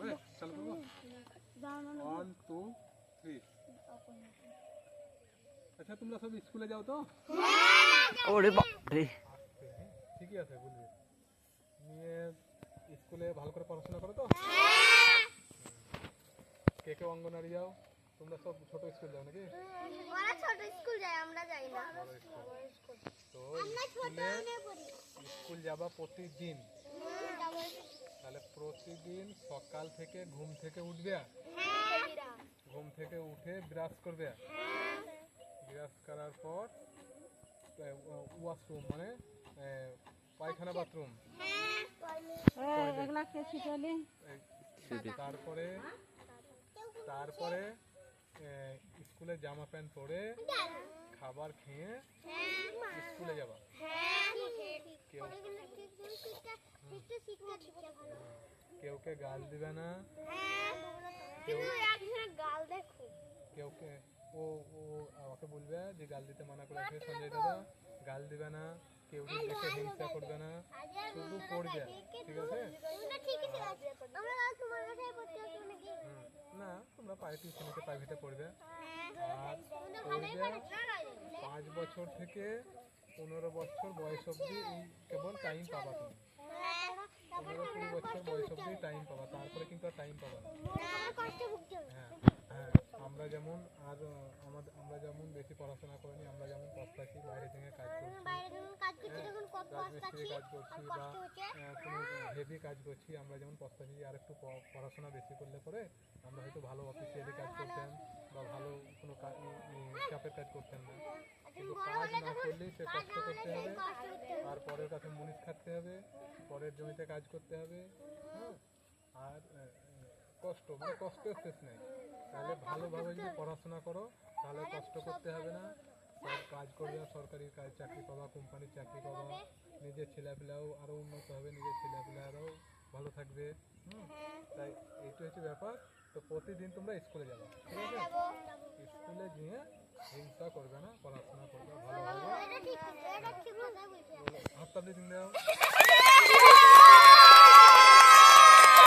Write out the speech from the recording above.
হবে চালু করবো 1 2 3 আচ্ছা তোমরা সব স্কুলে যাও তো ওরে বাপ রে ঠিকই আছে বলবি নিয়ে স্কুলে ভালো করে পড়াশোনা করো তো কে কে অঙ্গনারী যাও তোমরা সব ছোট স্কুল যাও নাকি ওরা ছোট স্কুল যায় আমরা যাই না তো স্কুল যাবা প্রতিদিন তাহলে প্রতিদিন সকাল থেকে ঘুম থেকে উঠবে ঘুম থেকে উঠে ব্রাশ করবে ব্রাশ করার পর ওয়াশরুম মানে পায়খানা বাথরুম তারপরে তারপরে স্কুলে জামা প্যান্ট পরে খাবার খেয়ে স্কুলে যাবা কেউ কেউকে গাল দিবে না কেউকে ও আমাকে বলবে যে গাল দিতে মানা করেছে সঞ্জয় দাদা গাল দিবে না কেউ দেখে হিংসা করবে না শুধু পড়বে ঠিক আছে না তোমরা প্রাইভেটে পড়বে আর পড়বে 5 বছর থেকে 15 বছর বয়স অবধি কেবল টাইম পাবা তুমি 15-20 বছর বয়স অবধি টাইম পাবা তারপরে কিন্তু আর টাইম পাবা না হ্যাঁ হ্যাঁ আমরা যেমন আর আমরা যেমন বেশি পড়াশোনা করিনি আমরা যেমন পস্তাছি বাইরে থেকে কাজ করছি কাজ করছি বা কোনো হেভি কাজ করছি আমরা যেমন পস্তাছি আর একটু পড়াশোনা বেশি করলে পরে আমরা হয়তো ভালো অফিসিয়ালি কাজ করতাম বা ভালো কোনো চাপের কাজ করতাম না কিন্তু কাজ না করলেই সে কষ্ট করতে হবে আর পরের কাছে মুনিশ খাটতে হবে পরের জমিতে কাজ করতে হবে হ্যাঁ আর কষ্ট মানে কষ্টের শেষ নেই তাহলে ভালোভাবে যদি পড়াশোনা করো তাহলে কষ্ট করতে হবে না সব কাজ করবে সরকারি কাজ চাকরি পাবা কোম্পানির চাকরি পাবা নিজের ছেলেপিলাও আরও উন্নত হবে নিজের ছেলেপিলারাও ভালো থাকবে তাই এইটা হচ্ছে ব্যাপার তো প্রতিদিন তোমরা স্কুলে যাবে ঠিক আছে স্কুলে গিয়ে হিংসা করবে না পড়াশোনা করবে ভালোভাবে হাততালি দিন দাও